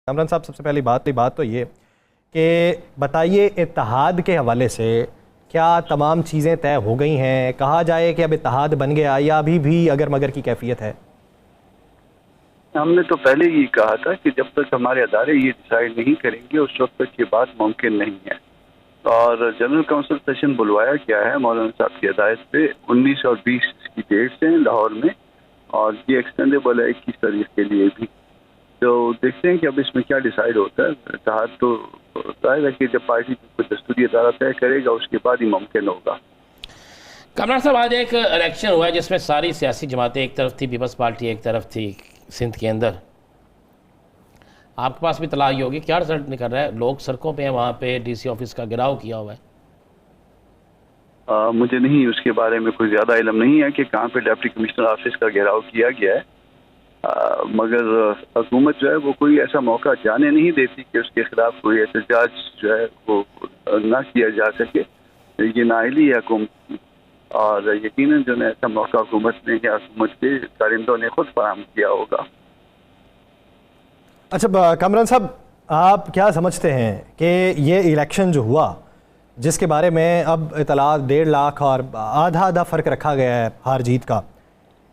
कामरान साहब, सबसे पहली बात तो ये कि बताइए, इत्तेहाद के हवाले से क्या तमाम चीज़ें तय हो गई हैं? कहा जाए कि अब इत्तेहाद बन गया या अभी भी अगर मगर की कैफियत है? हमने तो पहले ही कहा था कि जब तक हमारे अदारे ये डिसाइड नहीं करेंगे उस वक्त तक ये बात मुमकिन नहीं है। और जनरल काउंसिल सेशन बुलवाया गया है मौलाना साहब की हिदायत पे 19 और 20 की डेट्स हैं लाहौर में, और ये एक्सटेंडेबल है 21 तारीख के लिए भी। तो देखते हैं कि अब इसमें क्या डिसाइड होता है। इत्तेहाद तो जाहिर है कि जब पार्टी कोई दस्तूरी अदारा तय करेगा उसके बाद ही मुमकिन होगा। कामरान साहब, आज एक इलेक्शन हुआ है जिसमें सारी सियासी जमातें एक तरफ थी, पीपल्स पार्टी एक तरफ थी सिंध के अंदर। आपके पास भी तलाक ही होगी, क्या रिजल्ट निकल रहा है? लोग सड़कों पे हैं, वहाँ पे डीसी ऑफिस का घेराव किया हुआ है। मुझे नहीं उसके बारे में कोई ज़्यादा इल्म नहीं है कि कहाँ पे डिप्टी कमिश्नर ऑफिस का घेराव किया गया है। मगर हुकूमत जो है वो कोई ऐसा मौका जाने नहीं देती कि उसके खिलाफ कोई एहतजाज जो है वो ना किया जा सके। ये नाअहली है हुकूमत की, और यकीनन जो है ऐसा मौका हुकूमत ने या हुकूमत के कारिंदों ने खुद फराहम किया होगा। अच्छा कामरान साहब, आप क्या समझते हैं कि ये इलेक्शन जो हुआ, जिसके बारे में अब इतलात 1.5 लाख और आधा फ़र्क रखा गया है हार जीत का,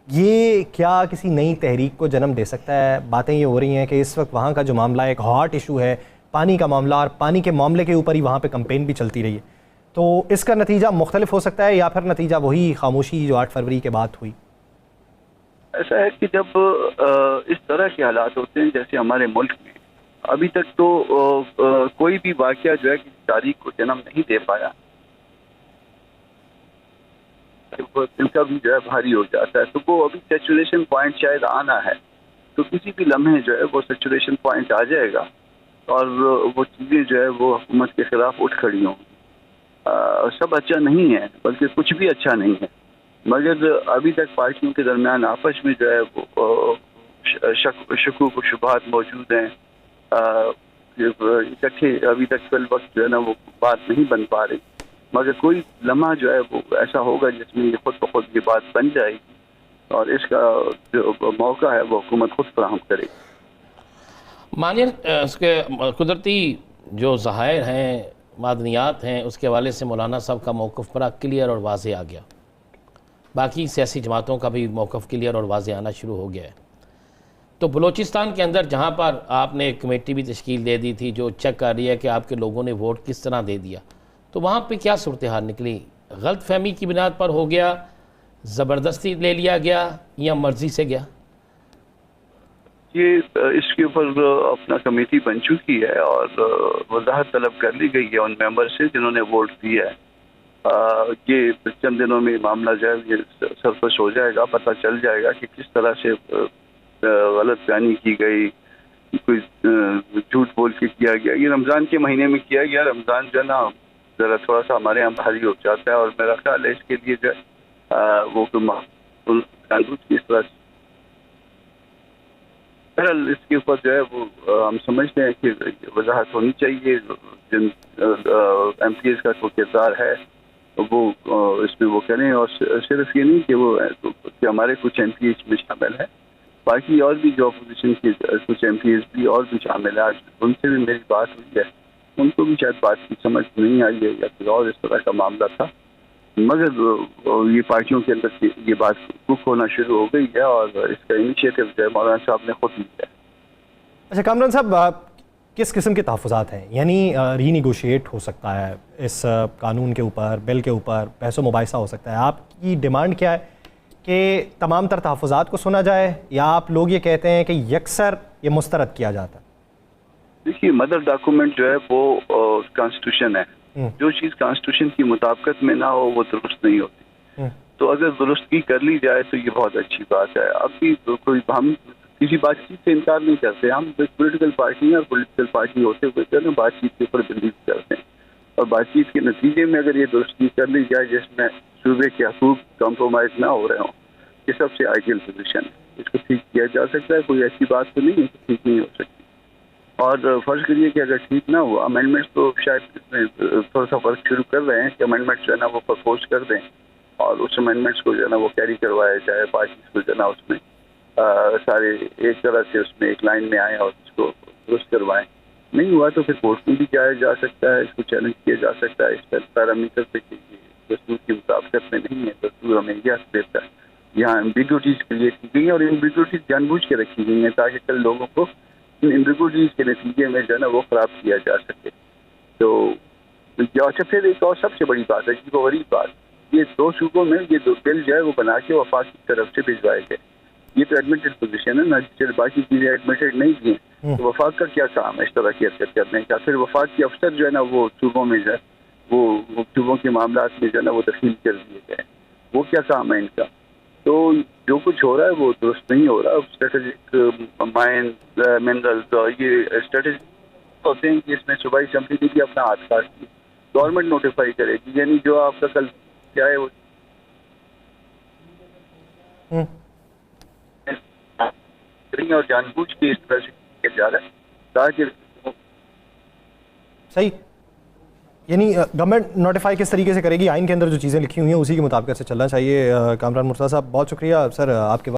ये क्या किसी नई तहरीक को जन्म दे सकता है? बातें ये हो रही हैं कि इस वक्त वहाँ का जो मामला एक हॉट इशू है, पानी का मामला, और पानी के मामले के ऊपर ही वहाँ पे कैंपेन भी चलती रही है, तो इसका नतीजा मुख्तलिफ हो सकता है या फिर नतीजा वही खामोशी जो 8 फरवरी के बाद हुई? ऐसा है कि जब इस तरह के हालात होते हैं जैसे हमारे मुल्क में, अभी तक तो कोई भी वाकया जो है किसी तारीख को जन्म नहीं दे पाया, दिल का भी जो है भारी हो जाता है। तो वो अभी सेचुरेशन पॉइंट शायद आना है, तो किसी भी लम्हे जो है वो सेचुरेशन पॉइंट आ जाएगा और वो चीज़ें जो है वो हुकूमत के खिलाफ उठ खड़ी होंगी। सब अच्छा नहीं है, बल्कि कुछ भी अच्छा नहीं है, मगर अभी तक पार्टियों के दरमियान आपस में जो है वो शकूक व शुबहात मौजूद हैं। इकट्ठे अभी तक फिल वक्त जो है ना वो बात नहीं बन पा रही, मगर कोई लम्हा जो है वो ऐसा होगा जिसमें ये खुद ब खुद ये बात बन जाएगी, और इसका जो मौका है वो हुकूमत खुद फराहम करेगी। मानिए उसके कुदरती जो ज़हायर हैं, मादनियात हैं, उसके हवाले से मौलाना साहब का मौक़िफ़ बड़ा क्लियर और वाज़े आ गया। बाकी सियासी जमातों का भी मौक़िफ़ क्लियर और वाज़े आना शुरू हो गया है। तो बलूचिस्तान के अंदर जहाँ पर आपने एक कमेटी भी तश्कील दे दी थी जो चेक कर रही है कि आपके लोगों ने वोट किस तरह दे दिया, तो वहाँ पे क्या सूरत हाल निकली? गलत फहमी की बुनियाद पर हो गया, ज़बरदस्ती ले लिया गया, या मर्ज़ी से गया? ये इसके ऊपर अपना कमेटी बन चुकी है और वजाहत तलब कर ली गई है उन मेंबर से जिन्होंने वोट दिया है। ये चंद दिनों में मामला जो है ये सरफस हो जाएगा, पता चल जाएगा कि किस तरह से गलत बयानी की गई, कोई झूठ बोल के किया गया। ये रमज़ान के महीने में किया गया। रमज़ान जो है ना ज़रा थोड़ा सा हमारे यहाँ भारी हो जाता है, और मेरा ख्याल है इसके लिए जो है वो इस तरह से इसके ऊपर जो है वो हम समझते हैं कि वजाहत होनी चाहिए। जिन MPs का कोई किरदार है वो इसमें वो करें, और सिर्फ ये नहीं कि वो कि हमारे कुछ MPs इसमें शामिल है, बाकी और भी जो अपोजिशन के कुछ MPs भी और भी शामिल है। आज उनसे भी मेरी बात हुई है, उनको भी शायद बात की समझ नहीं आई है या फिर और इस तरह का मामला था, मगर ये पार्टियों के अंदर ये बात कुक होना शुरू हो गई है और इसका इनिशिएटिव जो है मौलाना साहब ने खुद लिया है। अच्छा कामरान साहब, किस किस्म के तहफ़्फ़ुज़ात हैं? यानी रीनिगोशिएट हो सकता है इस कानून के ऊपर, बिल के ऊपर बहस व मुबाहिसा हो सकता है, आपकी डिमांड क्या है कि तमाम तर तहफ़्फ़ुज़ात को सुना जाए, या आप लोग ये कहते हैं कि यकसर ये मुस्तरद किया जाता है? देखिए, मदर डॉक्यूमेंट जो है वो कॉन्स्टिट्यूशन है। जो चीज़ कॉन्स्टिट्यूशन की मुताबिकत में ना हो वो दुरुस्त नहीं होती। तो अगर दुरुस्तगी कर ली जाए तो ये बहुत अच्छी बात है। अभी कोई हम किसी बातचीत से इनकार नहीं करते, हम पॉलिटिकल पार्टी हैं और पॉलिटिकल पार्टी होते हुए जो है बातचीत के ऊपर बिलीव करते हैं, और बातचीत के नतीजे में अगर ये दुरुस्ती कर ली जाए जिसमें सूबे के हकूक कॉम्प्रोमाइज़ ना हो रहे हों, ये सबसे आइडियल पोजीशन है। इसको ठीक किया जा सकता है, कोई ऐसी बात तो नहीं है कि ठीक नहीं हो सकती। और फर्ज करिए कि अगर ठीक ना हुआ, अमेंडमेंट्स तो शायद इसमें थोड़ा सा वर्क शुरू कर रहे हैं कि अमेंडमेंट्स जो है ना वो प्रपोज कर दें, और उस अमेंडमेंट्स को जो है ना वो कैरी करवाया जाए, पार्टीज को जो है ना उसमें सारे एक तरह से उसमें एक लाइन में आए और उसको दुरुस्त करवाएं। नहीं हुआ तो फिर कोर्ट में भी जाया जा सकता है, इसको चैलेंज किया जा सकता है। इस पर पैरामीटर पे दस्तूर की मुताबिकत में नहीं है, दस्तूर हमें यह देता है। यहाँ एम्बिग्युइटीज क्रिएट की गई है और एम्बिग्युइटीज जानबूझ के रखी गई हैं ताकि कल लोगों को इन एम्बिग्युइटीज के नतीजे में जो है ना वो खराब किया जा सके। तो अच्छा, फिर एक और सबसे बड़ी बात है, जिसको बड़ी बात, ये 2 सूबों में ये 2 बिल जो है वो बना के वफाक की तरफ से भिजवाए गए। ये तो एडमिटेड पोजीशन है ना, बाकी चीजें एडमिटेड नहीं की हैं, तो वफाक का क्या काम है इस तरह की हरकत करने का? फिर वफाक के अफसर जो है ना वो सूबों में जो है वो सूबों के मामला में जो है ना वो तस्लीम कर दिए गए। वो क्या काम है इनका? तो जो कुछ हो रहा है वो दुरुस्त नहीं हो रहा। स्ट्रेटेजिक माइन मिनरल्स और ये स्ट्रेटेजिक होते हैं कि इसमें सूबाई असम्बली ने भी अपना हाथ काट दिया, गवर्नमेंट नोटिफाई करेगी, यानी जो आपका कल क्या है वो और जानबूझ के इस तरह से किया जा रहा है ताकि सही, यानी गवर्नमेंट नोटिफाई किस तरीके से करेगी, आइन के अंदर जो चीज़ें लिखी हुई हैं उसी के मुताबिक से चलना चाहिए। कामरान मुर्तज़ा साहब, बहुत शुक्रिया सर आपके